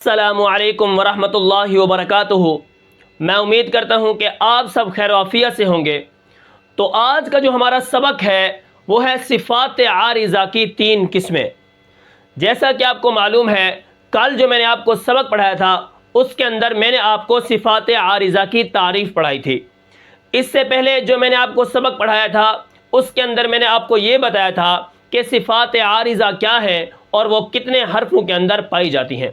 السلام علیکم ورحمۃ اللہ وبرکاتہ۔ میں امید کرتا ہوں کہ آپ سب خیر و عافیت سے ہوں گے۔ تو آج کا جو ہمارا سبق ہے وہ ہے صفات عارضہ کی 3 قسمیں۔ جیسا کہ آپ کو معلوم ہے، کل جو میں نے آپ کو سبق پڑھایا تھا اس کے اندر میں نے آپ کو صفات عارضہ کی تعریف پڑھائی تھی۔ اس سے پہلے جو میں نے آپ کو سبق پڑھایا تھا اس کے اندر میں نے آپ کو یہ بتایا تھا کہ صفات عارضہ کیا ہے اور وہ کتنے حرفوں کے اندر پائی جاتی ہیں۔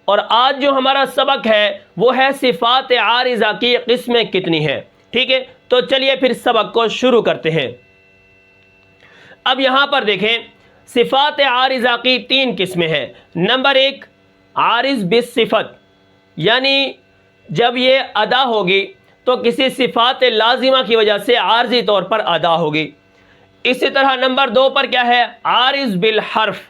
اور آج جو ہمارا سبق ہے وہ ہے صفات عارضہ کی قسمیں کتنی ہیں۔ ٹھیک ہے، تو چلیے پھر سبق کو شروع کرتے ہیں۔ اب یہاں پر دیکھیں، صفات عارضہ کی 3 قسمیں ہیں۔ نمبر 1، عارض بالصفت، یعنی جب یہ ادا ہوگی تو کسی صفات لازمہ کی وجہ سے عارضی طور پر ادا ہوگی۔ اسی طرح نمبر 2 پر کیا ہے؟ عارض بالحرف۔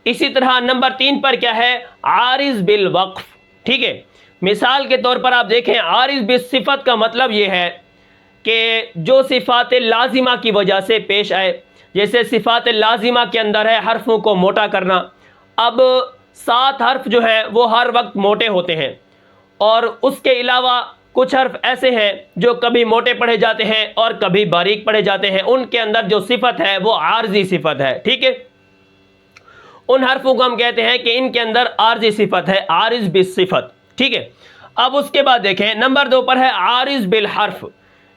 اسی طرح نمبر 3 پر کیا ہے؟ عارض بالوقف۔ ٹھیک ہے، مثال کے طور پر آپ دیکھیں، عارض بالصفت کا مطلب یہ ہے کہ جو صفات لازمہ کی وجہ سے پیش آئے، جیسے صفات لازمہ کے اندر ہے حرفوں کو موٹا کرنا۔ اب 7 حرف جو ہیں وہ ہر وقت موٹے ہوتے ہیں، اور اس کے علاوہ کچھ حرف ایسے ہیں جو کبھی موٹے پڑھے جاتے ہیں اور کبھی باریک پڑھے جاتے ہیں۔ ان کے اندر جو صفت ہے وہ عارضی صفت ہے۔ ٹھیک ہے، ان حرفوں کو ہم کہتے ہیں کہ ان کے اندر عارضی صفت ہے، عارض بالصفت۔ ٹھیک ہے، اب اس کے بعد دیکھیں نمبر 2 پر ہے عارض بالحرف،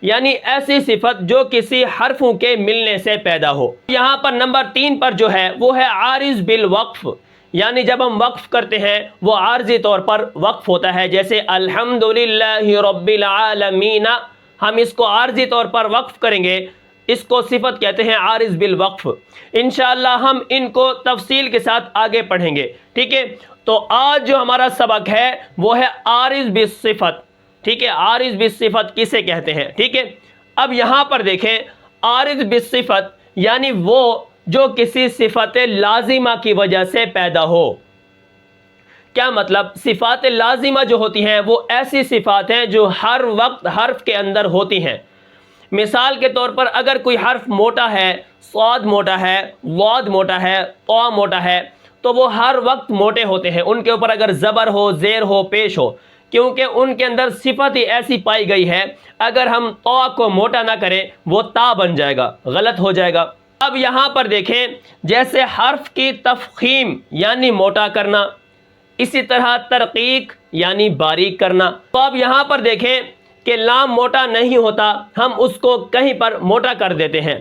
یعنی ایسی صفت جو کسی حرفوں کے ملنے سے پیدا ہو۔ یہاں پر نمبر 3 پر جو ہے وہ ہے عارض بالوقف، یعنی جب ہم وقف کرتے ہیں وہ عارضی طور پر وقف ہوتا ہے، جیسے الحمدللہ رب العالمین، ہم اس کو عارضی طور پر وقف کریں گے، اس کو صفت کہتے ہیں عارض بالوقف۔ انشاءاللہ ہم ان کو تفصیل کے ساتھ آگے پڑھیں گے۔ ٹھیک ہے، تو آج جو ہمارا سبق ہے وہ ہے عارض بالصفت۔ ٹھیک ہے، عارض بالصفت کسے کہتے ہیں؟ ٹھیک ہے، اب یہاں پر دیکھیں، عارض بالصفت یعنی وہ جو کسی صفت لازمہ کی وجہ سے پیدا ہو۔ کیا مطلب؟ صفات لازمہ جو ہوتی ہیں وہ ایسی صفات ہیں جو ہر وقت حرف کے اندر ہوتی ہیں۔ مثال کے طور پر اگر کوئی حرف موٹا ہے، صاد موٹا ہے، ضاد موٹا ہے، طا موٹا ہے، تو وہ ہر وقت موٹے ہوتے ہیں۔ ان کے اوپر اگر زبر ہو، زیر ہو، پیش ہو، کیونکہ ان کے اندر صفت ہی ایسی پائی گئی ہے، اگر ہم طا کو موٹا نہ کریں وہ تا بن جائے گا، غلط ہو جائے گا۔ اب یہاں پر دیکھیں، جیسے حرف کی تفخیم یعنی موٹا کرنا، اسی طرح ترقیق یعنی باریک کرنا۔ تو اب یہاں پر دیکھیں کہ لام موٹا نہیں ہوتا، ہم اس کو کہیں پر موٹا کر دیتے ہیں،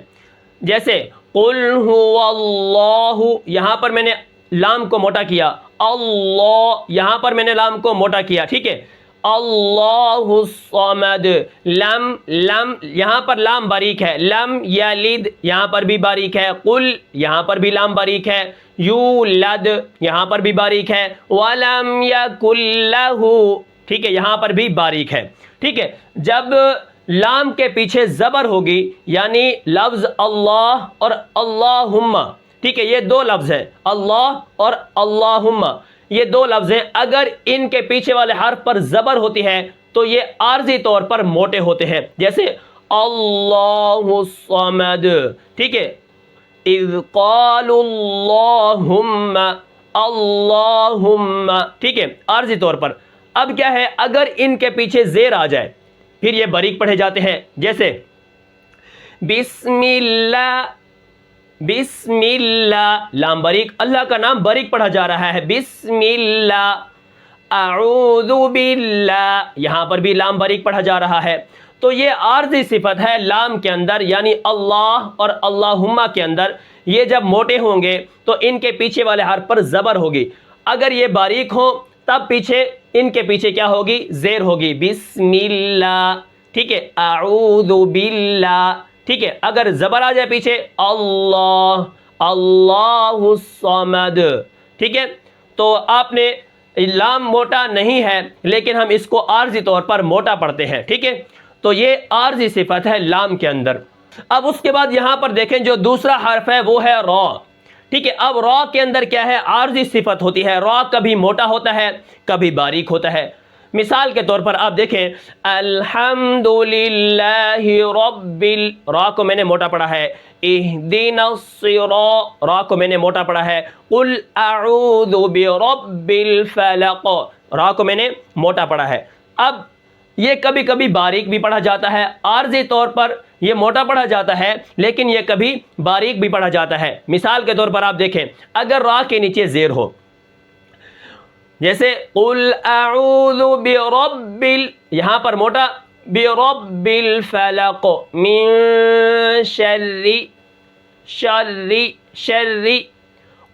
جیسے قل هو اللہ، یہاں پر میں نے لام کو موٹا کیا، اللہ، یہاں پر میں نے لام کو موٹا کیا۔ ٹھیک ہے، اللہ الصمد، لم یہاں پر لام باریک ہے، لم یلد یہاں پر بھی باریک ہے، قل یہاں پر بھی لام باریک ہے، یولد یہاں پر بھی باریک ہے، ولم یکن لہ، ٹھیک ہے، یہاں پر بھی باریک ہے۔ ٹھیک ہے، جب لام کے پیچھے زبر ہوگی، یعنی لفظ اللہ اور اللہم، ٹھیک ہے، یہ 2 لفظ ہیں، اللہ اور اللہم، یہ 2 لفظ ہیں، اگر ان کے پیچھے والے حرف پر زبر ہوتی ہے تو یہ عارضی طور پر موٹے ہوتے ہیں، جیسے اللہ الصمد۔ ٹھیک ہے، اذ قالوا اللہم، اللہم، ٹھیک ہے، عارضی طور پر۔ اب کیا ہے، اگر ان کے پیچھے زیر آ جائے پھر یہ باریک پڑھے جاتے ہیں، جیسے بسم اللہ، بسم اللہ، لام باریک، اللہ کا نام باریک پڑھا جا رہا ہے، بسم اللہ، اعوذ باللہ، یہاں پر بھی لام باریک پڑھا جا رہا ہے۔ تو یہ عارضی صفت ہے لام کے اندر، یعنی اللہ اور اللہم کے اندر، یہ جب موٹے ہوں گے تو ان کے پیچھے والے حرف پر زبر ہوگی، اگر یہ باریک ہو تب پیچھے ان کے پیچھے کیا ہوگی؟ زیر ہوگی، بسم اللہ، ٹھیک ہے، اعوذ باللہ، ٹھیک ہے، اگر زبر آ جائے پیچھے، اللہ، اللہ الصمد، ٹھیک ہے۔ تو آپ نے لام موٹا نہیں ہے لیکن ہم اس کو عارضی طور پر موٹا پڑھتے ہیں، ٹھیک ہے، تو یہ عارضی صفت ہے لام کے اندر۔ اب اس کے بعد یہاں پر دیکھیں جو دوسرا حرف ہے وہ ہے را۔ ٹھیک ہے، اب را کے اندر کیا ہے؟ عارضی صفت ہوتی ہے۔ را کبھی موٹا ہوتا ہے کبھی باریک ہوتا ہے۔ مثال کے طور پر آپ دیکھیں الحمدللہ رب را کو میں نے موٹا پڑھا ہے، اہدنا الصراط را کو میں نے موٹا پڑھا ہے، قل اعوذ برب الفلق را کو میں نے موٹا پڑھا ہے۔ اب یہ کبھی کبھی باریک بھی پڑھا جاتا ہے، عارضی طور پر یہ موٹا پڑھا جاتا ہے، لیکن یہ کبھی باریک بھی پڑھا جاتا ہے۔ مثال کے طور پر آپ دیکھیں اگر را کے نیچے زیر ہو، جیسے قل اعوذ برب یہاں پر موٹا، برب الفلق من شر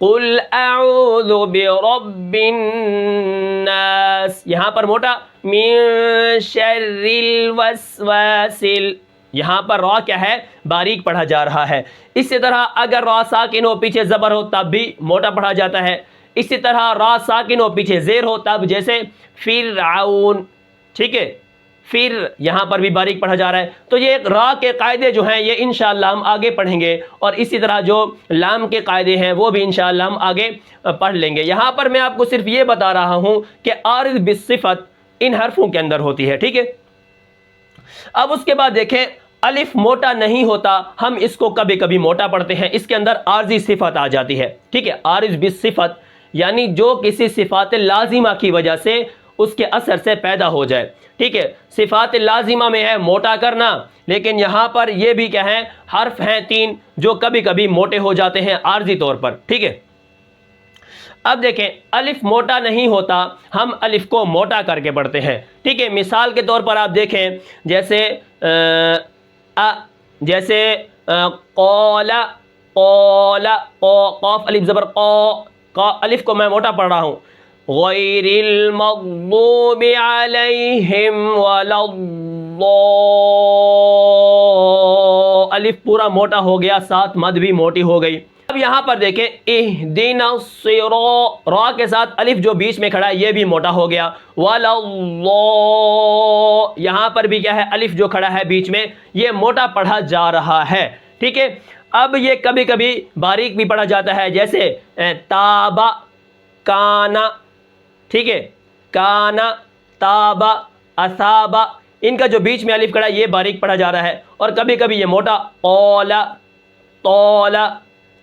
قل اعوذ برب الناس، یہاں پر موٹا، من شر الوسواس، یہاں پر را کیا ہے، باریک پڑھا جا رہا ہے۔ اسی طرح اگر را ساکن ہو پیچھے زبر ہو تب بھی موٹا پڑھا جاتا ہے۔ اسی طرح را ساکن ہو پیچھے زیر ہو تب، جیسے فرعون، ٹھیک ہے، پھر یہاں پر بھی باریک پڑھا جا رہا ہے۔ تو یہ را کے قاعدے جو ہیں یہ انشاءاللہ ہم آگے پڑھیں گے، اور اسی طرح جو لام کے قاعدے ہیں وہ بھی انشاءاللہ ہم آگے پڑھ لیں گے۔ یہاں پر میں آپ کو صرف یہ بتا رہا ہوں کہ عارض بالصفت ان حرفوں کے اندر ہوتی ہے، ٹھیک ہے۔ اب اس کے بعد دیکھیں الف موٹا نہیں ہوتا، ہم اس کو کبھی کبھی موٹا پڑھتے ہیں، اس کے اندر عارضی صفت آ جاتی ہے، ٹھیک ہے۔ عارض بالصفت یعنی جو کسی صفات لازمہ کی وجہ سے اس کے اثر سے پیدا ہو جائے، ٹھیک ہے۔ صفات لازمہ میں ہے موٹا کرنا، لیکن یہاں پر یہ بھی کیا ہے، حرف ہیں 3 جو کبھی کبھی موٹے ہو جاتے ہیں عارضی طور پر، ٹھیک ہے۔ اب دیکھیں الف موٹا نہیں ہوتا، ہم الف کو موٹا کر کے پڑھتے ہیں، ٹھیک ہے۔ مثال کے طور پر آپ دیکھیں جیسے قال قاف الف زبر قا الف کو میں موٹا پڑھ رہا ہوں، غیر المغضوب علیہم ولا الف پورا موٹا ہو گیا، ساتھ مد بھی موٹی ہو گئی۔ اب یہاں پر دیکھیں اہدنا الصراط، را کے ساتھ الف جو بیچ میں کھڑا ہے یہ بھی موٹا ہو گیا، ولا یہاں پر بھی کیا ہے، الف جو کھڑا ہے بیچ میں یہ موٹا پڑھا جا رہا ہے، ٹھیک ہے۔ اب یہ کبھی کبھی باریک بھی پڑھا جاتا ہے، جیسے تابا کانا، ٹھیک ہے، کانا تابا اثابا، ان کا جو بیچ میں الف کھڑا ہے یہ باریک پڑھا جا رہا ہے، اور کبھی کبھی یہ موٹا، اولا تولا،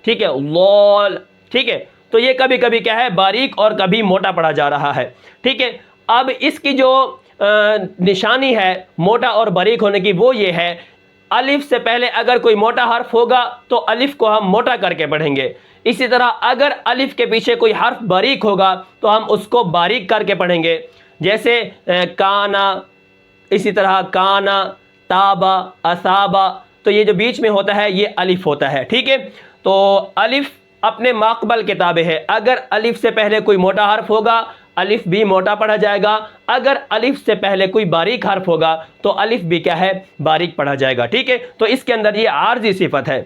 ٹھیک ہے، لول، ٹھیک ہے۔ تو یہ کبھی کبھی کیا ہے، باریک اور کبھی موٹا پڑھا جا رہا ہے، ٹھیک ہے۔ اب اس کی جو نشانی ہے موٹا اور باریک ہونے کی وہ یہ ہے، الف سے پہلے اگر کوئی موٹا حرف ہوگا تو الف کو ہم موٹا کر کے پڑھیں گے، اسی طرح اگر الف کے پیچھے کوئی حرف باریک ہوگا تو ہم اس کو باریک کر کے پڑھیں گے، جیسے کانا، اسی طرح کانا تابا اثابا، تو یہ جو بیچ میں ہوتا ہے یہ الف ہوتا ہے، ٹھیک ہے۔ تو الف اپنے ماقبل کے تابع ہے، اگر الف سے پہلے کوئی موٹا حرف ہوگا الف بھی موٹا پڑھا جائے گا، اگر الف سے پہلے کوئی باریک حرف ہوگا تو الف بھی کیا ہے، باریک پڑھا جائے گا، ٹھیک ہے۔ تو اس کے اندر یہ عارضی صفت ہے۔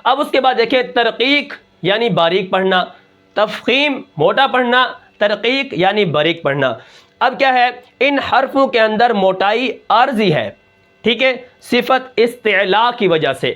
اب اس کے بعد دیکھیں ترقیق یعنی باریک پڑھنا، تفخیم موٹا پڑھنا، ترقیق یعنی باریک پڑھنا۔ اب کیا ہے، ان حرفوں کے اندر موٹائی عارضی ہے، ٹھیک ہے، صفت استعلاء کی وجہ سے۔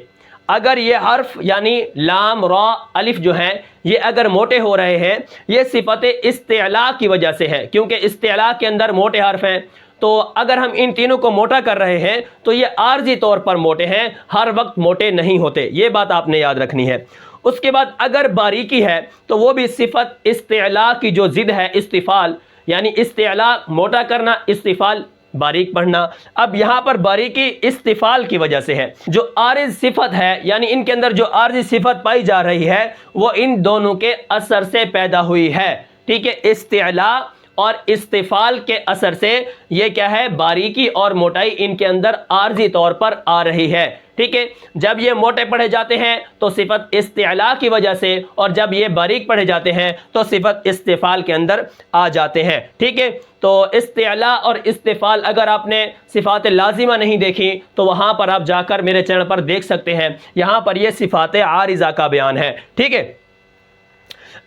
اگر یہ حرف یعنی لام را الف جو ہیں یہ اگر موٹے ہو رہے ہیں یہ صفت استعلاء کی وجہ سے ہے، کیونکہ استعلاء کے اندر موٹے حرف ہیں، تو اگر ہم ان تینوں کو موٹا کر رہے ہیں تو یہ عارضی طور پر موٹے ہیں، ہر وقت موٹے نہیں ہوتے، یہ بات آپ نے یاد رکھنی ہے۔ اس کے بعد اگر باریکی ہے تو وہ بھی صفت استعلاء کی جو ضد ہے، استفال، یعنی استعلاء موٹا کرنا، استفال باریک پڑھنا۔ اب یہاں پر باریکی استفال کی وجہ سے ہے، جو عارض صفت ہے یعنی ان کے اندر جو عارضی صفت پائی جا رہی ہے وہ ان دونوں کے اثر سے پیدا ہوئی ہے، ٹھیک ہے، استعلاء اور استفال کے اثر سے یہ کیا ہے، باریکی اور موٹائی ان کے اندر عارضی طور پر آ رہی ہے، ٹھیک ہے۔ جب یہ موٹے پڑھے جاتے ہیں تو صفت استعلاء کی وجہ سے، اور جب یہ باریک پڑھے جاتے ہیں تو صفت استفال کے اندر آ جاتے ہیں، ٹھیک ہے۔ تو استعلاء اور استفال اگر آپ نے صفات لازمہ نہیں دیکھی تو وہاں پر آپ جا کر میرے چینل پر دیکھ سکتے ہیں، یہاں پر یہ صفات عارضہ کا بیان ہے، ٹھیک ہے۔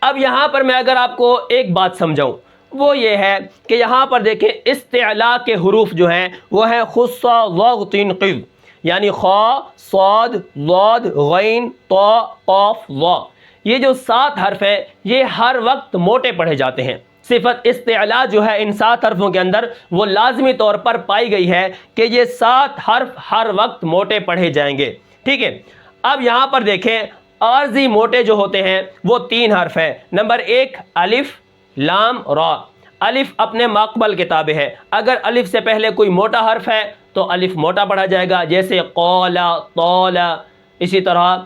اب یہاں پر میں اگر آپ کو ایک بات سمجھاؤں وہ یہ ہے کہ یہاں پر دیکھیں استعلاء کے حروف جو ہیں وہ ہیں خص ض تین قذ، یعنی خا صاد ضاد غین طا قاف ظا، یہ جو 7 حرف ہیں یہ ہر وقت موٹے پڑھے جاتے ہیں، صفت استعلا جو ہے ان 7 حرفوں کے اندر وہ لازمی طور پر پائی گئی ہے کہ یہ 7 حرف ہر وقت موٹے پڑھے جائیں گے، ٹھیک ہے۔ اب یہاں پر دیکھیں عارضی موٹے جو ہوتے ہیں وہ 3 حرف ہیں۔ نمبر 1 الف لام را۔ الف اپنے ماقبل کے تابع ہے، اگر الف سے پہلے کوئی موٹا حرف ہے تو الف موٹا پڑھا جائے گا، جیسے قولا طولا، اسی طرح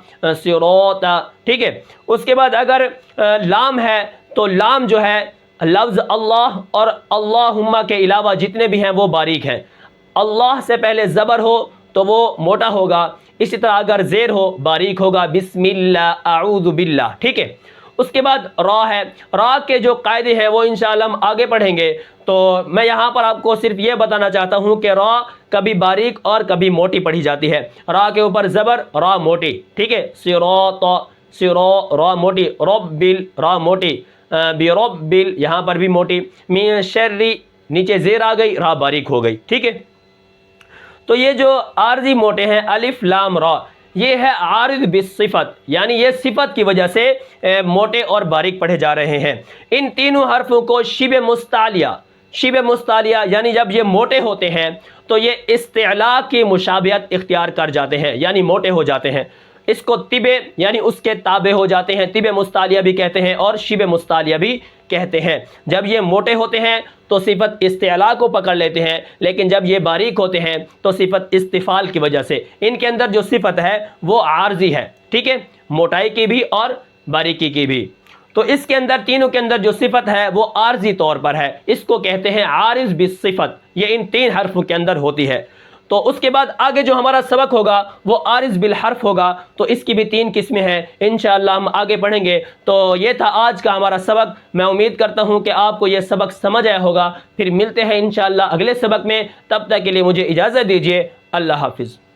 صراطا، ٹھیک ہے۔ اس کے بعد اگر لام ہے تو لام جو ہے لفظ اللہ اور اللہم کے علاوہ جتنے بھی ہیں وہ باریک ہیں۔ اللہ سے پہلے زبر ہو تو وہ موٹا ہوگا، اسی طرح اگر زیر ہو باریک ہوگا، بسم اللہ اعوذ باللہ، ٹھیک ہے۔ اس کے بعد را ہے، را کے جو قاعدے ہیں وہ انشاءاللہ ہم آگے پڑھیں گے، تو میں یہاں پر آپ کو صرف یہ بتانا چاہتا ہوں کہ را کبھی باریک اور کبھی موٹی پڑھی جاتی ہے۔ را کے اوپر زبر، را موٹی، ٹھیک ہے۔ صراط، صراط را موٹی، ربل را موٹی، بربل یہاں پر بھی موٹی، من شر نیچے زیر آ گئی، را باریک ہو گئی، ٹھیک ہے۔ تو یہ جو عارضی موٹے ہیں الف لام را، یہ ہے عارض بالصفت، یعنی یہ صفت کی وجہ سے موٹے اور باریک پڑھے جا رہے ہیں۔ ان تینوں حرفوں کو شبہ مستعلیہ، شبہ مستعلیہ یعنی جب یہ موٹے ہوتے ہیں تو یہ استعلاء کی مشابہت اختیار کر جاتے ہیں، یعنی موٹے ہو جاتے ہیں۔ اس کو طبع یعنی اس کے تابع ہو جاتے ہیں، طبع مستعلیہ بھی کہتے ہیں اور شبہ مستعلیہ بھی کہتے ہیں۔ جب یہ موٹے ہوتے ہیں تو صفت استعلاء کو پکڑ لیتے ہیں، لیکن جب یہ باریک ہوتے ہیں تو صفت استفال کی وجہ سے ان کے اندر جو صفت ہے وہ عارضی ہے، ٹھیک ہے، موٹائی کی بھی اور باریکی کی بھی۔ تو اس کے اندر تینوں کے اندر جو صفت ہے وہ عارضی طور پر ہے، اس کو کہتے ہیں عارض بالصفت، یہ ان 3 حرفوں کے اندر ہوتی ہے۔ تو اس کے بعد آگے جو ہمارا سبق ہوگا وہ عارض بالحرف ہوگا، تو اس کی بھی 3 قسمیں ہیں، انشاءاللہ ہم آگے پڑھیں گے۔ تو یہ تھا آج کا ہمارا سبق، میں امید کرتا ہوں کہ آپ کو یہ سبق سمجھ آیا ہوگا۔ پھر ملتے ہیں انشاءاللہ اگلے سبق میں، تب تک کے لیے مجھے اجازت دیجیے، اللہ حافظ۔